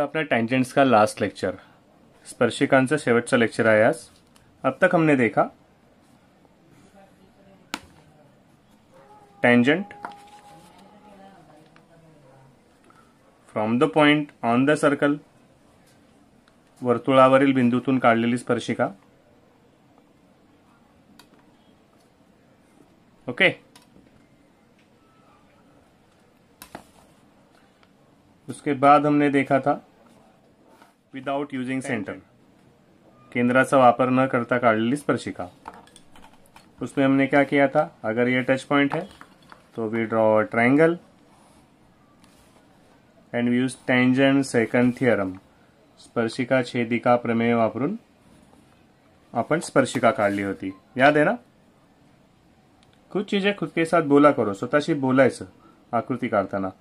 अपना टँजेंट्स का last lecture, स्पर्शिकांचं शेवटचं लेक्चर आहे आज। अब तक हमने देखा tangent from the point on the circle, वर्तुळावरील बिंदूतून काढलेली स्पर्शिका। ओके, उसके बाद हमने देखा था विदाउट यूजिंग सेंटर, केंद्राचा वापर न करता काढलेली स्पर्शिका। उसमें हमने क्या किया था, अगर ये टच पॉइंट है तो we draw a triangle and we use tangent secant theorem, स्पर्शिका छेदिका प्रमेय वापरून आपण स्पर्शिका काढली होती, याद है ना। कुछ चीजें खुद के साथ बोला करो, स्वतःशी बोलायचं आकृति काढताना।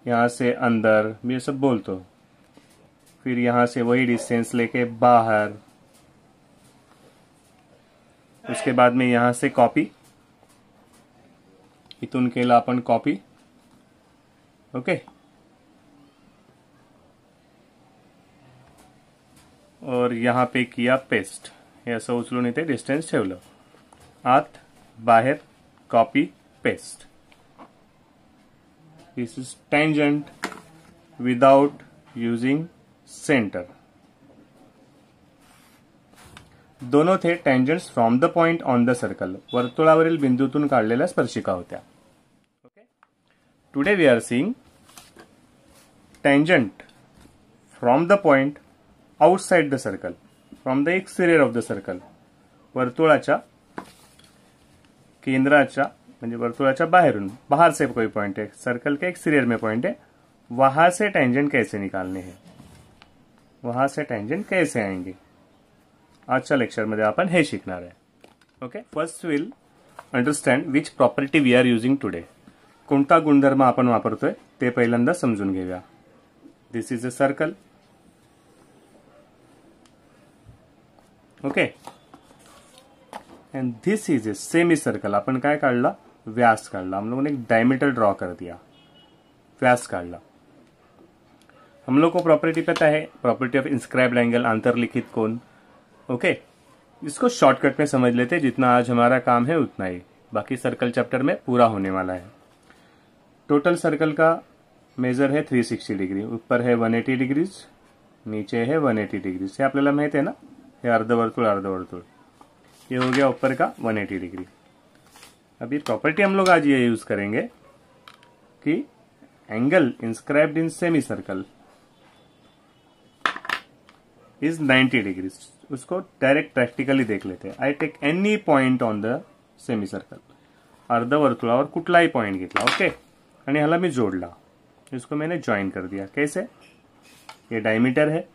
यहाँ से अंदर मैं सब बोलतो, फिर यहाँ से वही डिस्टेंस लेके बाहर, उसके बाद में यहाँ से कॉपी, इथून केला आपण कॉपी। ओके, और यहाँ पे किया पेस्ट, हे असं उचलून इथे डिस्टेंस ठेवलं, आत बाहेर copy paste. This is tangent without using center। दोनों थे tangents from the point on the circle, वर्तुळावरील बिंदूतून काढलेल्या स्पर्शिका होत्या। Okay, today we are seeing tangent from the point outside the circle, from the exterior of the circle, वर्तुळाच्या केंद्राच्या म्हणजे वर्तुळाच्या बाहरून, बाहर से कोई पॉइंट है, सर्कल के एक्सटीरियर में पॉइंट है, वहां से टेंजेंट कैसे निकालने हैं, वहां से टेंजेंट कैसे आएंगे, आजच्या लेक्चर मध्ये आपण हे शिकणार आहे। Okay, first will understand which property we are using today, कोणता गुणधर्म आपण वापरतोय ते पहिल्यांदा समजून घेऊया। This is a circle. Okay, and this is a semi circle. अपन काय काढला, व्यास काढला, हम लोगों ने एक डायमीटर ड्रॉ कर दिया, व्यास काढला। हम लोग को प्रॉपर्टी पता है, प्रॉपर्टी ऑफ इंस्क्राइब्ड एंगल, अंतर्लिखित कोण। ओके, इसको शॉर्टकट में समझ लेते, जितना आज हमारा काम है उतना ही, बाकी सर्कल चैप्टर में पूरा होने वाला है। टोटल सर्कल का मेजर है 360 डिग्री, ऊपर है 180 डिग्रीज, नीचे है 180 डिग्रीज, ये आपल्याला माहित है ना, हे अर्धवर्तुळ अर्धवर्तुळ, ये हो गया ऊपर का 180 डिग्री। अभी प्रॉपर्टी हम लोग आज ये यूज करेंगे कि angle inscribed in semi circle is 90 degree. उसको डायरेक्ट प्रैक्टिकली देख लेते हैं। I take any point on the semi circle, अर्धवर्तुळावर कुठलाही पॉइंट घेतला, ओके, आणि ह्याला मी जोडला, इसको मैंने ज्वाइन कर दिया। कैसे, ये डायमीटर है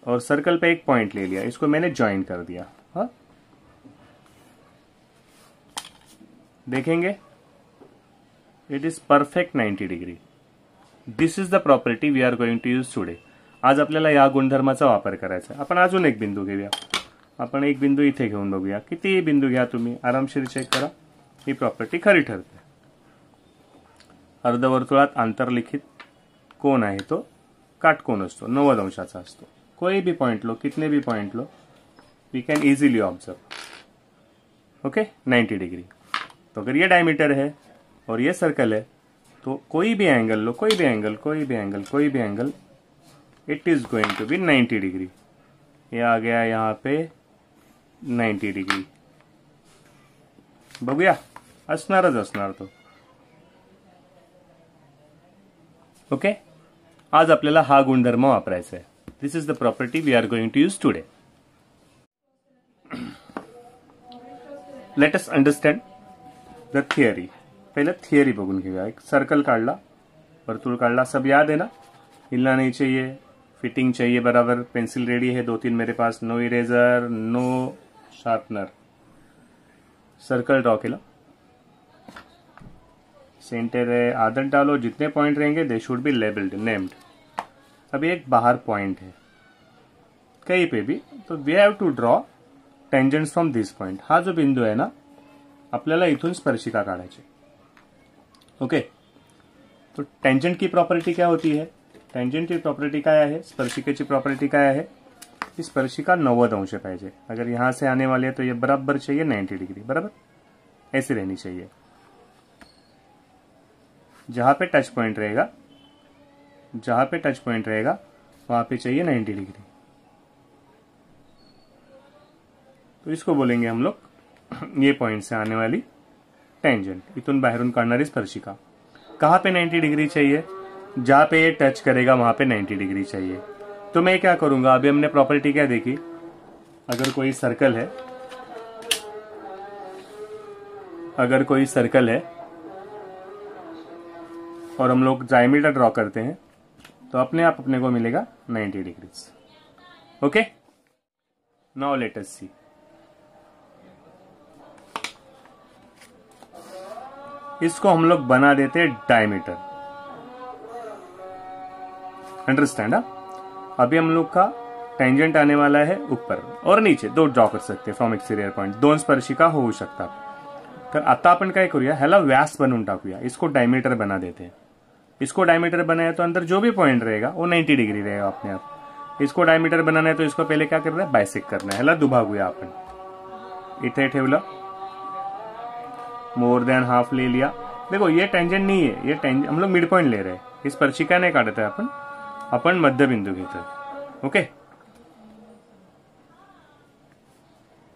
और सर्कल पे एक पॉइंट ले लिया, इसको मैंने ज्वाइन कर दिया। हाँ, देखेंगे it is perfect 90 degree. This is the property we are going to use today. आज आपल्याला या गुणधर्माचा वापर करायचा आहे। आपण अजून एक बिंदू घेऊया, आपण एक बिंदू इथे घेऊन बघूया, किती बिंदू घ्या तुम्ही, आरामशीर चेक करा, ही प्रॉपर्टी खरी ठरते। अर्धवर्तुळात आंतरलिखित कोण आहे तो काटकोन असतो, 90 अंशाचा असतो। कोई भी पॉइंट लो, कितने भी पॉइंट लो, we can easily observe. Okay, 90 degree. तो अगर ये डायमीटर है और ये सर्कल है, तो कोई भी एंगल लो, कोई भी एंगल, कोई भी एंगल, कोई भी angle, it is going to be 90 degree. ये आ गया यहाँ पे 90 डिग्री, बघूया, असणारच असणार तो। ओके, आज आपल्याला हा गुणधर्म वापरायचा आहे। This is the property we are going to use today. Let us understand the theory. पहले थियरी बघून घेऊया। एक सर्कल काढला, वर्तुळ काढला, सब याद है ना, हिलना नहीं चाहिए, फिटिंग चाहिए बराबर, पेंसिल रेडी है 2-3 मेरे पास, no eraser, no sharpener. Circle draw केला, सेंटर है, आदत डालो, जितने पॉइंट रहेंगे they should be labelled, named. अभी एक बाहर पॉइंट है कहीं पे भी, तो we have to draw tangents from this point. हा जो बिंदू है ना, आपल्याला इथून स्पर्शिका काढायची। ओके, तो टेंजेंट की प्रॉपर्टी क्या होती है, टेंजेंटची प्रॉपर्टी काय आहे, स्पर्शिकेची प्रॉपर्टी काय आहे, कि स्पर्शिका 90 अंश पाहिजे। अगर यहां से आने वाले है तो ये बराबर चाहिए 90 डिग्री, बराबर ऐसे रहनी चाहिए। जहां पे टच पॉइंट रहेगा, जहां पे टच पॉइंट रहेगा वहां पे चाहिए 90 डिग्री। तो इसको बोलेंगे हम लोग ये पॉइंट से आने वाली टेंजेंट, इथून बाहेरून काढणारी स्पर्शिका। कहां पे 90 डिग्री चाहिए, जहां पे ये टच करेगा वहां पे 90 डिग्री चाहिए। तो मैं क्या करूंगा, अभी हमने प्रॉपर्टी क्या देखी, अगर कोई सर्कल है, अगर कोई सर्कल है और हम लोग डायमीटर ड्रॉ करते हैं तो अपने आप अपने को मिलेगा 90 degrees. Okay, now let us see. इसको हम लोग बना देते हैं डायमीटर। अंडरस्टैंड? अभी हम लोग का टेंजेंट आने वाला है ऊपर और नीचे, दो ड्रॉ कर सकते फ्रॉम एक्सटेरियर पॉइंट, दोन स्पर्शिका होऊ शकतात। तर आता आपण काय करूया, ह्याला व्यास बनवून टाकूया, इसको डायमीटर बना देते हैं। इसको डायमीटर बनाया तो अंदर जो भी पॉइंट रहेगा वो 90 डिग्री रहेगा अपने आप। इसको डायमीटर बनाना है तो इसको पहले क्या करना है, बायसेक्ट करना है। ह्याला दुभागूया आपण, इथे ठेवलं, मोर देन हाफ ले लिया। देखो ये टेंजेंट नहीं है, ये टेंजेंट हम लोग मिड पॉइंट ले रहे हैं, ये स्पर्शिका नहीं काटत है अपन मध्य बिंदु घेतोय। ओके,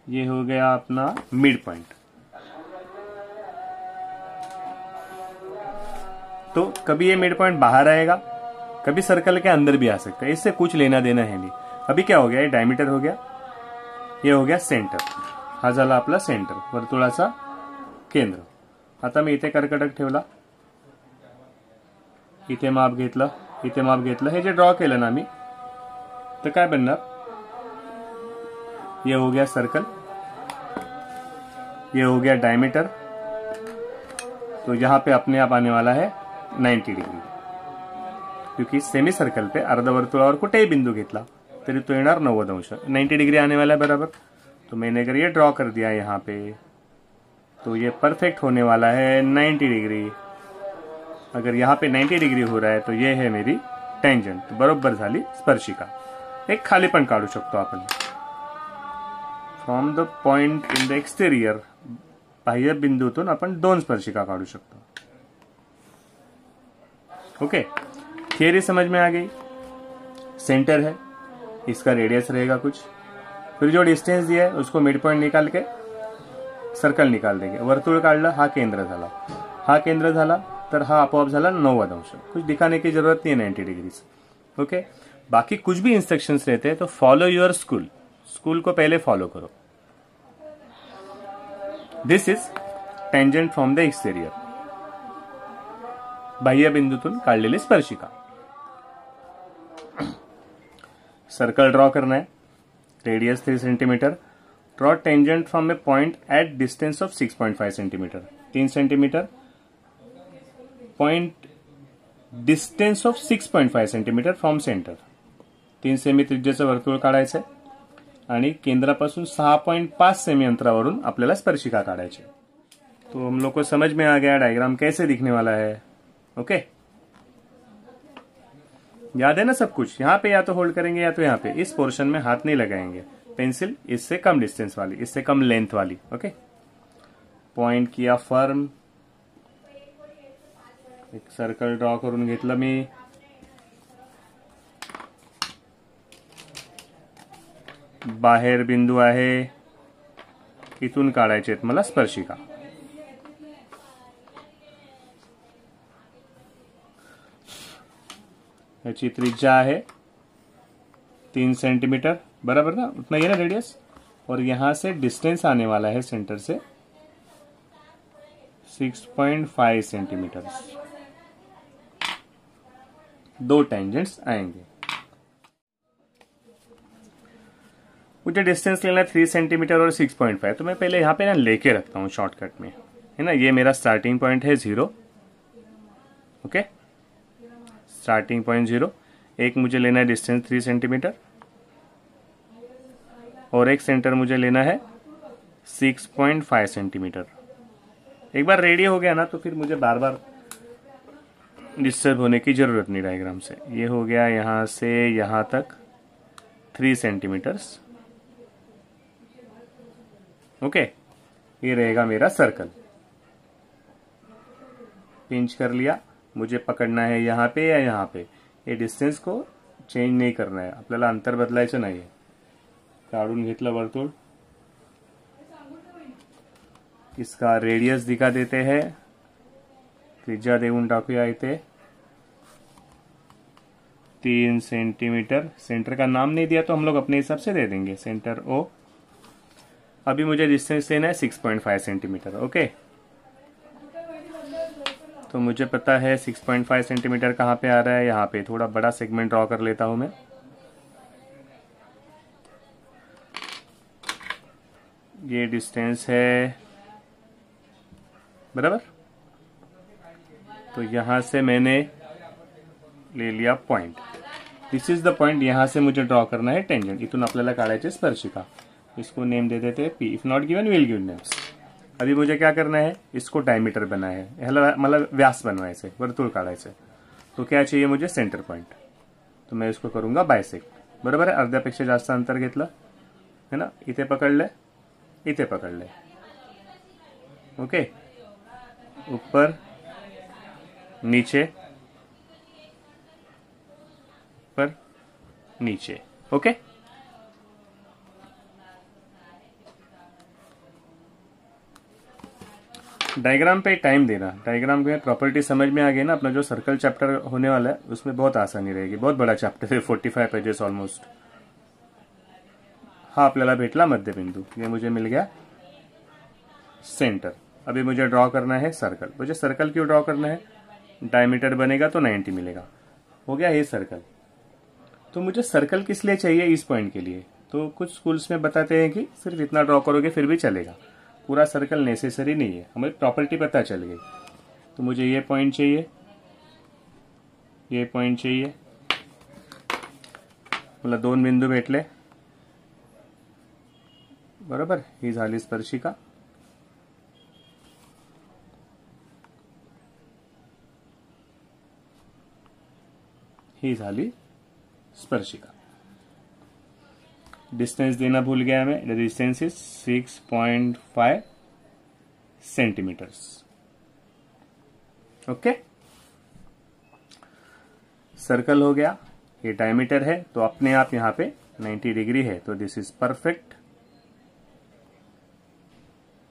ये हो गया अपना मिड पॉइंट। तो कभी ये मिड पॉइंट बाहर आएगा, कभी सर्कल के अंदर भी आ सकता है, इससे कुछ लेना देना है नहीं। अभी क्या हो गया, ये डायमीटर हो गया, ये हो गया सेंटर, हा झाला आपला सेंटर, वर्तुळाचा केंद्र। आता मी इथे कर्कटक ठेवला, इथे माप घेतलं, इथे माप घेतलं, हे जे ड्रॉ केलं ना मी, तर काय बनणार, ये हो गया सर्कल, ये हो गया डायमीटर। तो यहां पे अपने आप आने वाला है 90 डिग्री, क्योंकि सेमी सर्कल पे अर्धवर्तुळावर कुठेही बिंदू घेतला तरी तो येणार 90 अंश, 90 डिग्री आने वाला है बराबर। तो मैंने अगर ये ड्रॉ कर दिया यहाँ पे तो ये परफेक्ट होने वाला है 90 डिग्री। अगर यहाँ पे 90 डिग्री हो रहा है तो ये है मेरी टेंजेंट, बरोबर झाली स्पर्शिका। एक खाली पण काढू शकतो आपण, from the point in the exterior, बाह्य बिंदूतून आपण दोन स्पर्शिका काढू शकतो। ओके, थियरी समझ में आ गई। सेंटर है, इसका रेडियस रहेगा कुछ, फिर जो डिस्टेंस दिया है उसको मिड पॉइंट निकाल के सर्कल निकाल देंगे। वर्तुळ काढला, हा केंद्र झाला, हा केंद्र झाला, तर हा आपोआप झाला 90 अंश। कुछ दिखाने की जरूरत नहीं है 90 डिग्रीज। ओके, बाकी कुछ भी इंस्ट्रक्शंस रहते हैं तो फॉलो योर स्कूल, स्कूल को पहले फॉलो करो। This is tangent from the exterior, बाह्य बिंदूतून काढलेली स्पर्शिका। सर्कल ड्रॉ करना है, radius 3 centimetre, draw tangent from a point at distance of 6.5 centimetre, 3 centimetre, point distance of 6.5 centimetre from centre. 3 semi त्रिज्येचं वर्तुळ काढायचंय आणि केंद्रापासून 6.5 सेमी अंतरावरून आपल्याला स्पर्शिका काढायची। तो हम लोग को समझ में आ गया डायग्राम कैसे दिखने वाला है। ओके, याद है ना सब कुछ। यहां पे या तो होल्ड करेंगे या तो यहां पे, इस पोर्शन में हाथ नहीं लगाएंगे, पेंसिल इससे कम डिस्टेंस वाली, इससे कम लेंथ वाली। ओके, पॉइंट किया फर्म, एक सर्कल ड्रॉ करून घेतलं मी, बाहेर बिंदू आहे, इथून काढायचे आहेत मला स्पर्शिका। याची त्रिज्या आहे 3 सेंटीमीटर, बराबर ना, उतना ही ना रेडियस, और यहां से डिस्टेंस आने वाला है सेंटर से 6.5 सेंटीमीटर। दो टेंजेंट्स आएंगे। मुझे डिस्टेंस लेना 3 सेंटीमीटर और 6.5, तो मैं पहले यहां पे ना लेके रखता हूं शॉर्टकट में, है ना। ये मेरा स्टार्टिंग पॉइंट है 0, ओके, स्टार्टिंग पॉइंट 0। एक मुझे लेना है डिस्टेंस 3 सेंटीमीटर और एक सेंटर मुझे लेना है 6.5 सेंटीमीटर। एक बार रेडी हो गया ना तो फिर मुझे बार बार डिस्टर्ब होने की ज़रूरत नहीं डायग्राम से। ये हो गया यहाँ से यहाँ तक 3 सेंटीमीटर्स। ओके, ये रहेगा मेरा सर्कल। पिंच कर लिया, मुझे पकडना है यहाँ पे या यहाँ पे। ये डिस्टेंस को चेंज नाही करना आहे आपल्याला, अंतर बदलायचं नाही आहे। काढून घेतलं वर्तुळ, इसका रेडियस दिखा देते हैं, त्रिज्या देऊन टाकूया इथे 3 सेंटीमीटर। सेंटर का नाम नहीं दिया तो हम लोग अपने हिसाब से दे देंगे, सेंटर ओ। अभी मुझे डिस्टेंस लेना है 6.5 सेंटीमीटर। ओके, तो मुझे पता है 6.5 सेंटीमीटर कहाँ पे आ रहा है, यहाँ पे। थोड़ा बड़ा सेगमेंट ड्रॉ कर लेता हूं मैं। ये डिस्टेंस है, बराबर। तो यहां से मैंने ले लिया point, this is the point. यहां से मुझे ड्रॉ करना है टेंजेंट। इथून आपल्याला काढायचे स्पर्शिका, इसको नेम दे देते हैं P. If not given will give names. अभी मुझे क्या करना है, इसको डायमीटर बना है, ह्याला मला व्यास बनवायचे, वर्तुळ काढायचे। तो क्या चाहिए मुझे, सेंटर पॉइंट। तो मैं इसको करूंगा बायसेक्ट, बरोबर आहे। अर्ध्यापेक्षा जास्त अंतर घेतलं है ना, इथे पकडले, इथे पकडले। ओके, ऊपर नीचे, ऊपर नीचे। ओके, डायग्राम पे टाइम देना। डायग्राम में प्रॉपर्टी समझ में आ गई ना, अपना जो सर्कल चैप्टर होने वाला है उसमें बहुत आसानी रहेगी। बहुत बड़ा चैप्टर है, 45 पेजेस ऑलमोस्ट। हा आपल्याला भेटला मध्यबिंदू, ये मुझे मिल गया सेंटर। अभी मुझे ड्रॉ करना है सर्कल। मुझे सर्कल क्यों ड्रॉ करना है, डायमीटर बनेगा तो 90 मिलेगा। हो गया ये सर्कल। तो मुझे सर्कल किस लिए चाहिए, इस पॉइंट के लिए। तो कुछ स्कूल्स में बताते हैं कि सिर्फ इतना ड्रॉ करोगे फिर भी चलेगा, पूरा सर्कल नेसेसरी नहीं है। हमें प्रॉपर्टी पता चल गई। तो मुझे ये पॉइंट चाहिए, ये पॉइंट चाहिए, मला 2 बिंदू भेटले, बरोबर। ही झाली स्पर्शिका। ही झाली स्पर्शिका। डिस्टेंस देना भूल गया मैं, the distance is 6.5 centimetres. Okay, circle हो गया। ये डायमीटर है तो अपने आप यहां पे 90 डिग्री है, तो दिस इज परफेक्ट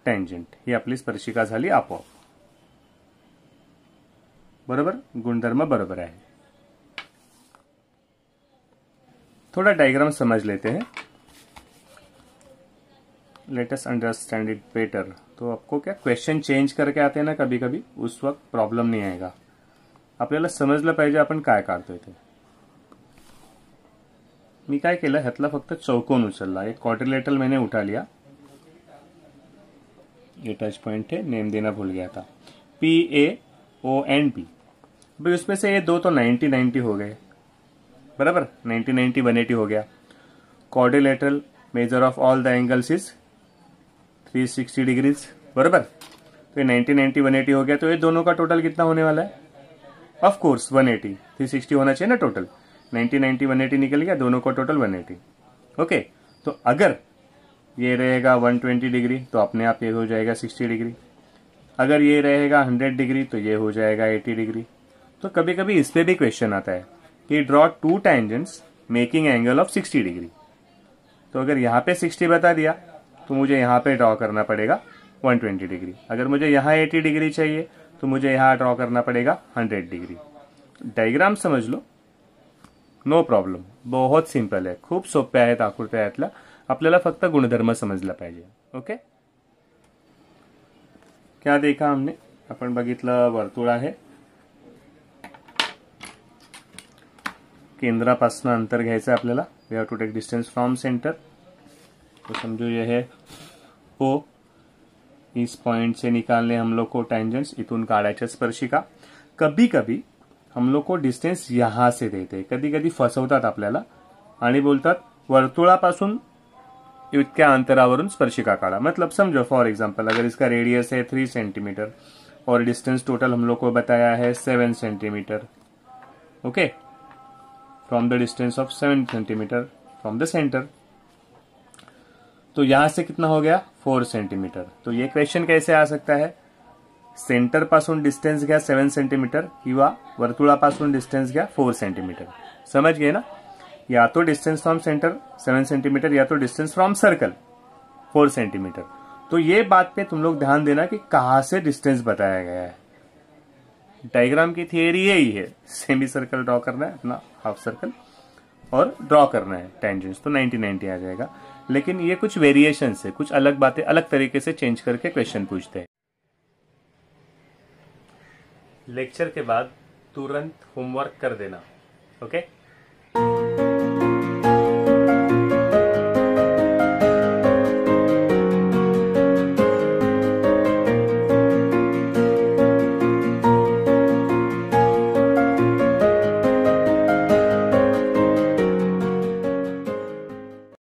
टेंजेंट। ही आपली स्पर्शिका झाली आपोआप, बरोबर। गुणधर्म बरोबर आहे। थोड़ा डायग्राम समझ लेते हैं, let us understand it better. तो आपको क्या क्वेश्चन चेंज करके आते हैं ना कभी कभी, उस वक्त प्रॉब्लेम नहीं आएगा। आपल्याला समजलं पाहिजे आपण काय काढतोय ते। मी काय केलं, ह्यातला फक्त चौकोन उचलला, एक क्वाड्रिलेटरल मैंने उठा लिया। ये टच पॉइंट है, नेम देना भूल गया था, PAONB। भाई उसमें से ये दो तो 90-90 हो गए, बराबर। 90-90 180 हो गया। Quadrilateral measure of all the angles is 360 degrees, बराबर। तो ये 90-90 180 हो गया। तो ये दोनों का टोटल कितना होने वाला है, ऑफ कोर्स 180। 360 होना चाहिए ना टोटल, 90-90 180 निकल गया, दोनों का टोटल 180। ओके, तो अगर ये रहेगा 120 डिग्री तो अपने आप ये हो जाएगा 60 डिग्री। अगर ये रहेगा 100 डिग्री तो ये हो जाएगा 80 डिग्री। तो कभी कभी इस पे भी क्वेश्चन आता है कि draw 2 tangents making angle of 60 degree. तो अगर यहाँ पे 60 बता दिया तो मुझे यहाँ पे ड्रॉ करना पड़ेगा 120 डिग्री। अगर मुझे यहाँ 80 डिग्री चाहिए तो मुझे यहाँ ड्रॉ करना पड़ेगा 100 डिग्री। डायग्राम समझ लो, नो प्रॉब्लेम, बहुत सिंपल है, खूप सोप्या आहेत आकृत्या यातल्या। आपल्याला फक्त गुणधर्म समजला पाहिजे। ओके, क्या देखा हमने, आपण बघितलं वर्तुळ आहे, केंद्रापासून अंतर घ्यायचं आहे आपल्याला। We have to take distance from centre. तो समझो ये है O, इस पॉइंट से निकालने हम लोग को टेंजेंट्स, इथून काढायच्या स्पर्शिका। कभी कभी हम लोग को डिस्टेंस यहां से देते, कधी कधी फसवतात आपल्याला आणि बोलतात वर्तुळापासून इतक्या अंतरावरून स्पर्शिका काढा। मतलब समझो फॉर एग्जांपल, अगर इसका रेडियस है 3 सेंटीमीटर और डिस्टेंस टोटल हम लोग को बताया है 7 centimetre. Okay, from the distance of 7 centimetre from the centre. तो यहां से कितना हो गया 4 सेंटीमीटर। तो ये क्वेश्चन कैसे आ सकता है, सेंटर पासून डिस्टेंस घ्या 7 सेंटीमीटर किंवा वर्तुळापासून डिस्टेंस घ्या 4 सेंटीमीटर। समझ गए ना, या तो डिस्टेंस फ्रॉम सेंटर 7 सेंटीमीटर या तो डिस्टेंस फ्रॉम सर्कल 4 सेंटीमीटर। तो ये बात पे तुम लोग ध्यान देना कि कहां से डिस्टेंस बताया गया है। डायग्राम की थियरी यही है, सेमी सर्कल ड्रॉ करना है अपना हाफ सर्कल और ड्रॉ करना है टेंजेंट्स, तो 90-90 आ जाएगा। लेकिन ये कुछ वेरिएशन है, कुछ अलग बातें अलग तरीके से चेंज करके क्वेश्चन पूछते हैं। लेक्चर के बाद तुरंत होमवर्क कर देना। ओके।